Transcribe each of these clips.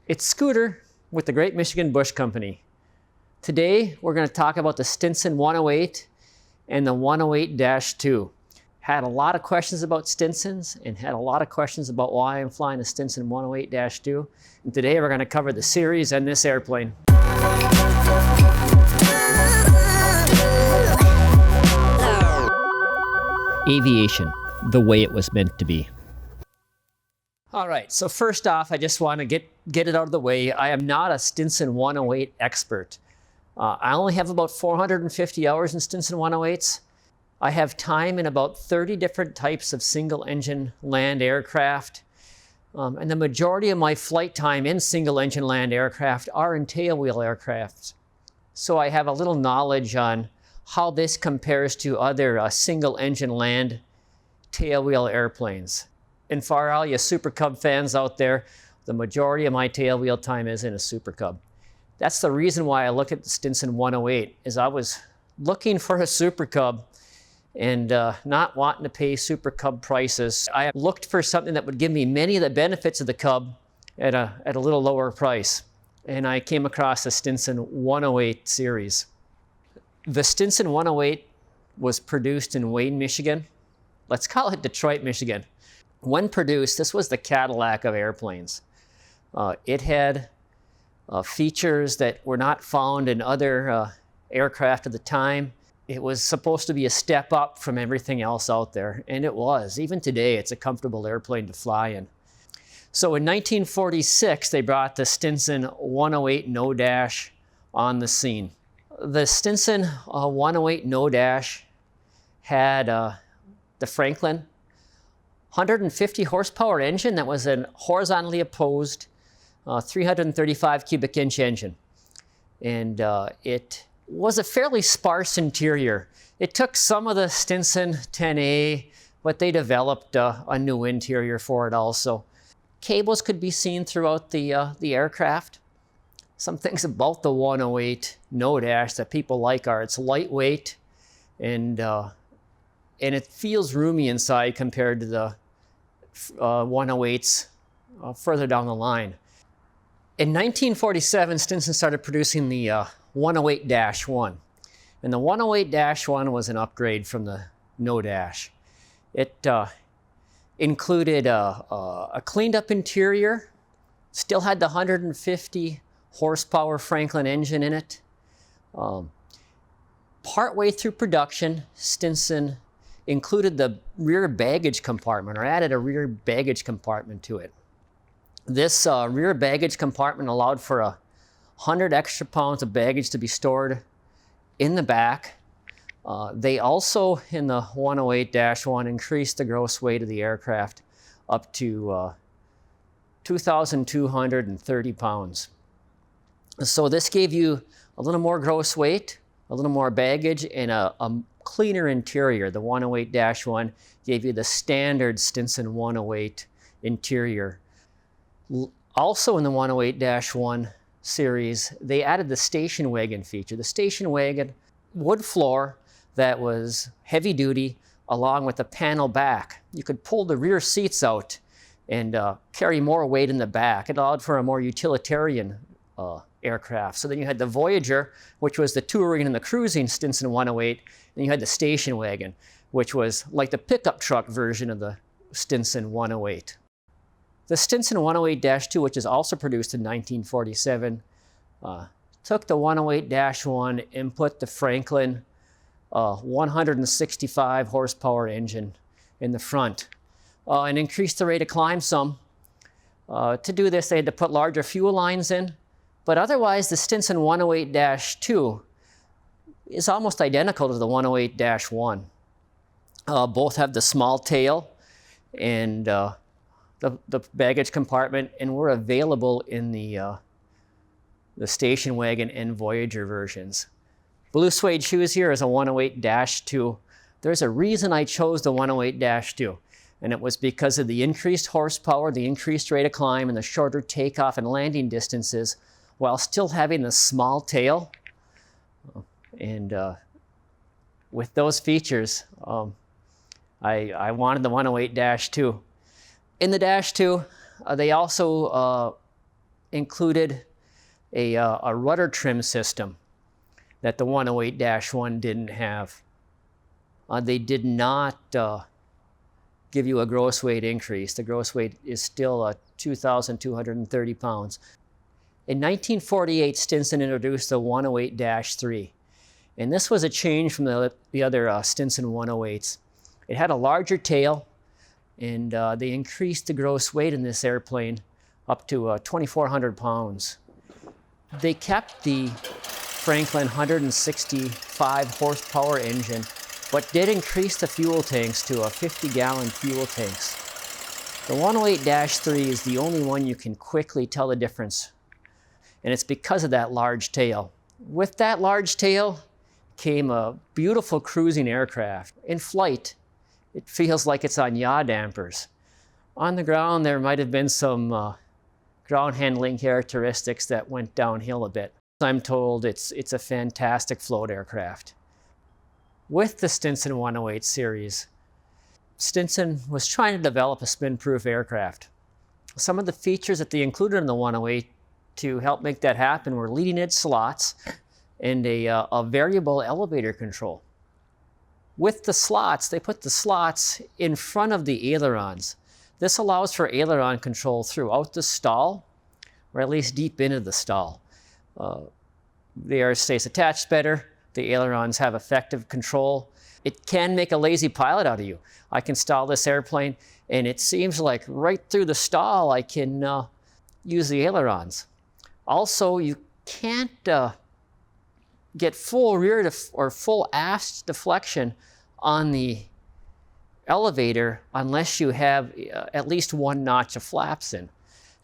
It's Scooter with the Great Michigan Bush Company. Today we're going to talk about the Stinson 108 and the 108-2. Had a lot of questions about Stinsons and had a lot of questions about why I'm flying a Stinson 108-2. And today we're going to cover the series and this airplane. Aviation, the way it was meant to be. All right, so first off, I just want to get it out of the way. I am not a Stinson 108 expert. I only have about 450 hours in Stinson 108s. I have time in about 30 different types of single-engine land aircraft. And the majority of my flight time in single-engine land aircraft are in tailwheel aircraft. So I have a little knowledge on how this compares to other single-engine land tailwheel airplanes. And for all you Super Cub fans out there, the majority of my tailwheel time is in a Super Cub. That's the reason why I look at the Stinson 108, is I was looking for a Super Cub and not wanting to pay Super Cub prices. I looked for something that would give me many of the benefits of the Cub at a little lower price. And I came across the Stinson 108 series. The Stinson 108 was produced in Wayne, Michigan. Let's call it Detroit, Michigan. When produced, this was the Cadillac of airplanes. It had features that were not found in other aircraft at the time. It was supposed to be a step up from everything else out there, and it was. Even today, it's a comfortable airplane to fly in. So in 1946, they brought the Stinson 108 no-dash on the scene. The Stinson 108 no-dash had the Franklin 150 horsepower engine that was a horizontally opposed 335 cubic inch engine. And it was a fairly sparse interior. It took some of the Stinson 10A, but they developed a new interior for it also. Cables could be seen throughout the aircraft. Some things about the 108 no-dash that people like are it's lightweight and it feels roomy inside compared to the 108s further down the line. In 1947, Stinson started producing the 108-1. And the 108-1 was an upgrade from the no-dash. It included a cleaned up interior, still had the 150 horsepower Franklin engine in it. Partway through production, Stinson included the rear baggage compartment, or added a rear baggage compartment to it. This rear baggage compartment allowed for 100 extra pounds of baggage to be stored in the back. They also, in the 108-1, increased the gross weight of the aircraft up to 2,230 pounds. So this gave you a little more gross weight, a little more baggage, and a cleaner interior. The 108-1 gave you the standard Stinson 108 interior. Also in the 108-1 series, they added the station wagon feature. The station wagon, wood floor that was heavy duty, along with a panel back. You could pull the rear seats out and carry more weight in the back. It allowed for a more utilitarian aircraft. So then you had the Voyager, which was the touring and the cruising Stinson 108, and you had the station wagon, which was like the pickup truck version of the Stinson 108. The Stinson 108-2, which is also produced in 1947, took the 108-1 and put the Franklin 165 horsepower engine in the front and increased the rate of climb some. To do this, they had to put larger fuel lines in. But otherwise, the Stinson 108-2 is almost identical to the 108-1. Both have the small tail and the baggage compartment, and were available in the station wagon and Voyager versions. Blue suede shoes here is a 108-2. There's a reason I chose the 108-2, and it was because of the increased horsepower, the increased rate of climb, and the shorter takeoff and landing distances, while still having the small tail. And with those features, I wanted the 108-2. In the -2, they also included a rudder trim system that the 108-1 didn't have. They did not give you a gross weight increase. The gross weight is still 2,230 pounds. In 1948, Stinson introduced the 108-3, and this was a change from the other Stinson 108s. It had a larger tail, and they increased the gross weight in this airplane up to 2,400 pounds. They kept the Franklin 165 horsepower engine, but did increase the fuel tanks to 50-gallon fuel tanks. The 108-3 is the only one you can quickly tell the difference, and it's because of that large tail. With that large tail came a beautiful cruising aircraft. In flight, it feels like it's on yaw dampers. On the ground, there might have been some ground handling characteristics that went downhill a bit. I'm told it's a fantastic float aircraft. With the Stinson 108 series, Stinson was trying to develop a spin-proof aircraft. Some of the features that they included in the 108 to help make that happen were leading edge slots and a variable elevator control. With the slots, they put the slots in front of the ailerons. This allows for aileron control throughout the stall, or at least deep into the stall. The air stays attached better. The ailerons have effective control. It can make a lazy pilot out of you. I can stall this airplane, and it seems like right through the stall I can use the ailerons. Also, you can't get full rear or full aft deflection on the elevator unless you have at least one notch of flaps in.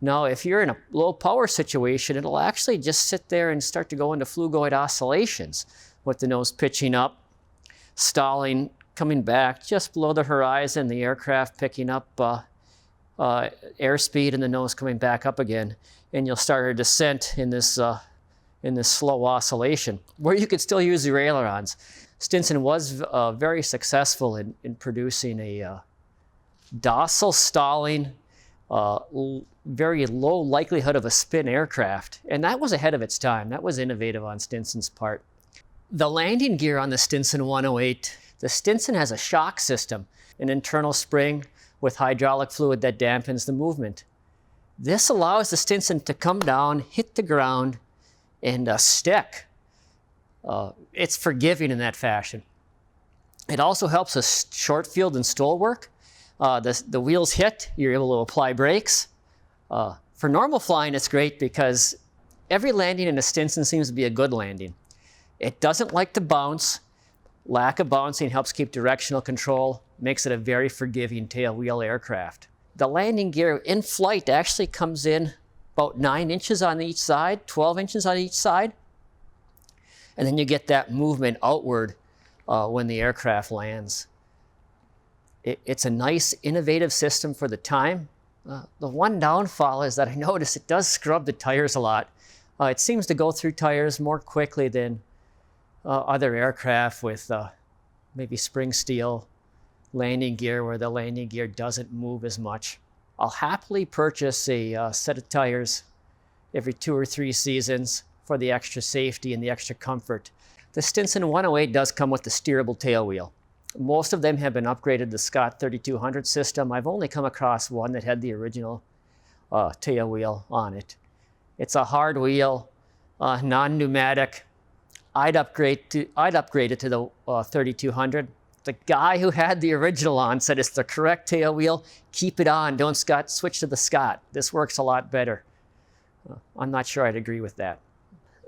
Now, if you're in a low power situation, it'll actually just sit there and start to go into flugoid oscillations with the nose pitching up, stalling, coming back just below the horizon, the aircraft picking up airspeed and the nose coming back up again. And you'll start a descent in this slow oscillation, where you could still use your ailerons. Stinson was very successful in producing a docile stalling, very low likelihood of a spin aircraft. And that was ahead of its time. That was innovative on Stinson's part. The landing gear on the Stinson 108, the Stinson has a shock system, an internal spring with hydraulic fluid that dampens the movement. This allows the Stinson to come down, hit the ground, and stick. It's forgiving in that fashion. It also helps us short field and stall work. The wheels hit, you're able to apply brakes. For normal flying, it's great because every landing in a Stinson seems to be a good landing. It doesn't like to bounce. Lack of bouncing helps keep directional control, makes it a very forgiving tailwheel aircraft. The landing gear in flight actually comes in about 9 inches on each side, 12 inches on each side. And then you get that movement outward when the aircraft lands. It's a nice, innovative system for the time. The one downfall is that I notice it does scrub the tires a lot. It seems to go through tires more quickly than other aircraft with maybe spring steel landing gear, where the landing gear doesn't move as much. I'll happily purchase a set of tires every 2 or 3 seasons for the extra safety and the extra comfort. The Stinson 108 does come with the steerable tailwheel. Most of them have been upgraded to the Scott 3200 system. I've only come across one that had the original tailwheel on it. It's a hard wheel, non-pneumatic. I'd upgrade it to the 3200. The guy who had the original on said it's the correct tail wheel. Keep it on. Don't switch to the Scott. This works a lot better. I'm not sure I'd agree with that.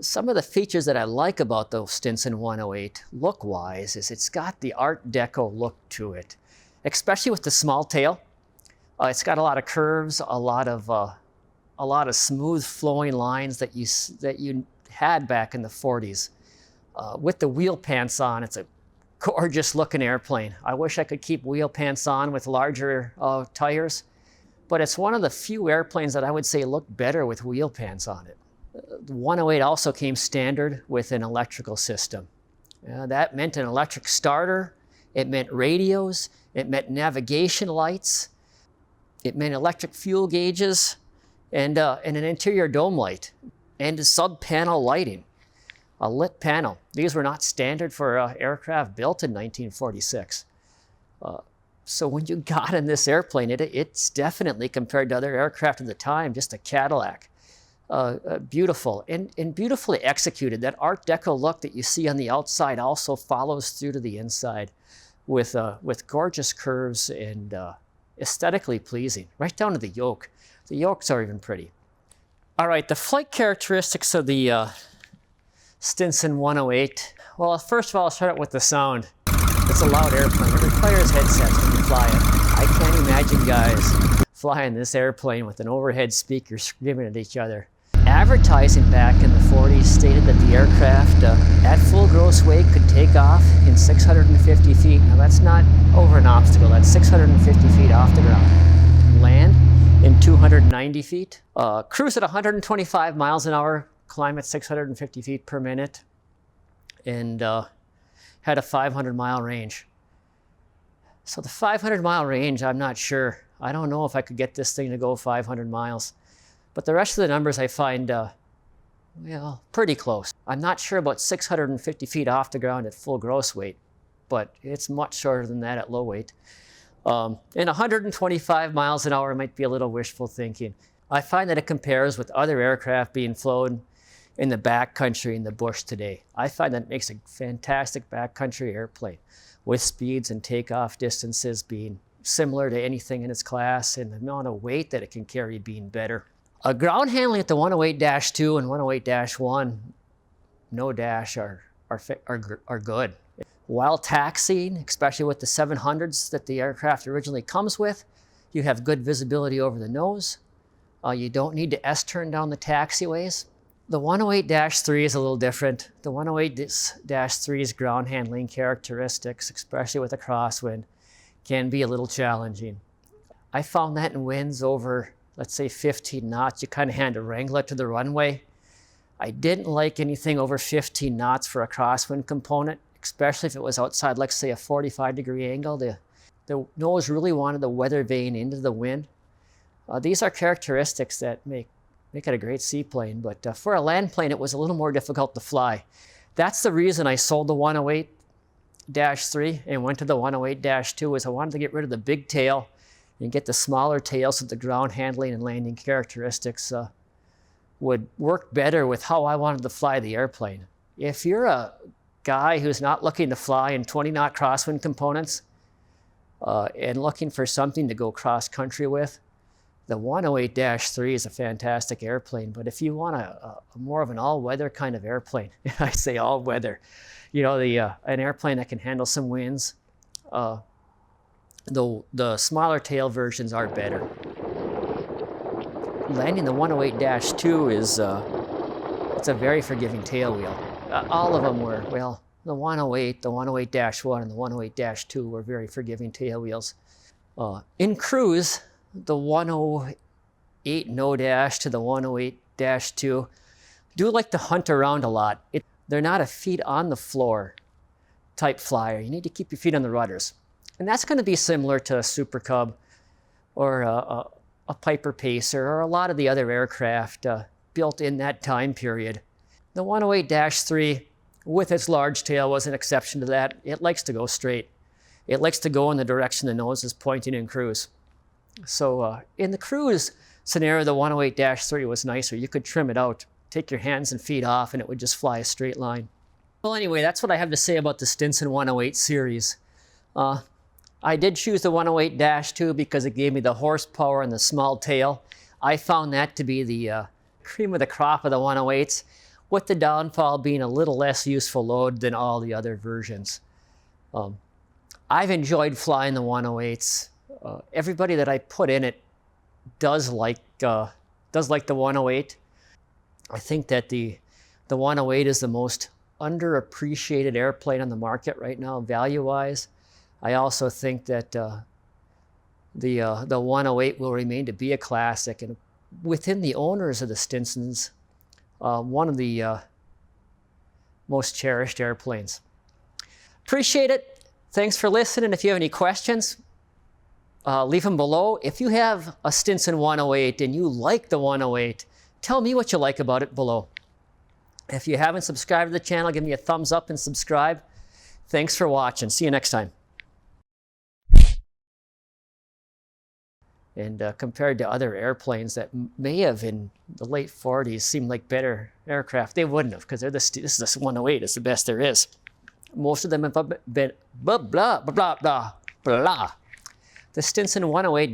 Some of the features that I like about the Stinson 108 look-wise is it's got the Art Deco look to it, especially with the small tail. It's got a lot of curves, a lot of smooth flowing lines that you had back in the 40s. With the wheel pants on, it's a gorgeous looking airplane. I wish I could keep wheel pants on with larger tires, but it's one of the few airplanes that I would say look better with wheel pants on it. The 108 also came standard with an electrical system. That meant an electric starter, it meant radios, it meant navigation lights, it meant electric fuel gauges, and an interior dome light, and a sub-panel lighting, a lit panel. These were not standard for aircraft built in 1946. So when you got in this airplane, it's definitely, compared to other aircraft at the time, just a Cadillac. Beautiful and beautifully executed. That Art Deco look that you see on the outside also follows through to the inside with gorgeous curves and aesthetically pleasing, right down to the yoke. The yokes are even pretty. All right, the flight characteristics of the Stinson 108. Well, first of all, I'll start out with the sound. It's a loud airplane. It requires headsets when you fly it. I can't imagine guys flying this airplane with an overhead speaker screaming at each other. Advertising back in the 40s stated that the aircraft at full gross weight could take off in 650 feet. Now that's not over an obstacle, that's 650 feet off the ground. Land in 290 feet. Cruise at 125 miles an hour, climb at 650 feet per minute, and had a 500-mile range. So the 500-mile range, I'm not sure. I don't know if I could get this thing to go 500 miles. But the rest of the numbers I find, well, pretty close. I'm not sure about 650 feet off the ground at full gross weight, but it's much shorter than that at low weight. And 125 miles an hour might be a little wishful thinking. I find that it compares with other aircraft being flown in the backcountry in the bush today. I find that it makes a fantastic backcountry airplane with speeds and takeoff distances being similar to anything in its class, and the amount of weight that it can carry being better. Ground handling at the 108-2 and 108-1, no dash, are good. While taxiing, especially with the 700s that the aircraft originally comes with, you have good visibility over the nose. You don't need to S-turn down the taxiways. The 108-3 is a little different. The 108-3's ground handling characteristics, especially with a crosswind, can be a little challenging. I found that in winds over, let's say 15 knots, you kind of had to wrangle it to the runway. I didn't like anything over 15 knots for a crosswind component, especially if it was outside, like say a 45-degree angle. The nose really wanted the weather vane into the wind. These are characteristics that make it a great seaplane, but for a land plane, it was a little more difficult to fly. That's the reason I sold the 108-3 and went to the 108-2, was I wanted to get rid of the big tail and get the smaller tail so the ground handling and landing characteristics would work better with how I wanted to fly the airplane. If you're a guy who's not looking to fly in 20-knot crosswind components and looking for something to go cross-country with, the 108-3 is a fantastic airplane. But if you want a more of an all-weather kind of airplane, I say all-weather, you know, an airplane that can handle some winds, the smaller tail versions are better. Landing the 108-2 is it's a very forgiving tail wheel. All of them were. Well, the 108, the 108-1, and the 108-2 were very forgiving tail wheels. In cruise, the 108 no dash to the 108-2 do like to hunt around a lot. They're not a feet on the floor type flyer. You need to keep your feet on the rudders. And that's going to be similar to a Super Cub or a Piper Pacer or a lot of the other aircraft built in that time period. The 108-3, with its large tail, was an exception to that. It likes to go straight. It likes to go in the direction the nose is pointing in cruise. So in the cruise scenario, the 108-3 was nicer. You could trim it out, take your hands and feet off, and it would just fly a straight line. Well, anyway, that's what I have to say about the Stinson 108 series. I did choose the 108-2 because it gave me the horsepower and the small tail. I found that to be the cream of the crop of the 108s, with the downfall being a little less useful load than all the other versions. I've enjoyed flying the 108s. Everybody that I put in it does like the 108. I think that the 108 is the most underappreciated airplane on the market right now, value-wise. I also think that the 108 will remain to be a classic, and within the owners of the Stinsons, one of the most cherished airplanes. Appreciate it. Thanks for listening. If you have any questions, leave them below. If you have a Stinson 108 and you like the 108, tell me what you like about it below. If you haven't subscribed to the channel, give me a thumbs up and subscribe. Thanks for watching. See you next time. And compared to other airplanes that may have in the late 40s seemed like better aircraft, they wouldn't have, because this is this 108. It's the best there is. Most of them have been blah, blah, blah, blah, blah, blah. The Stinson 108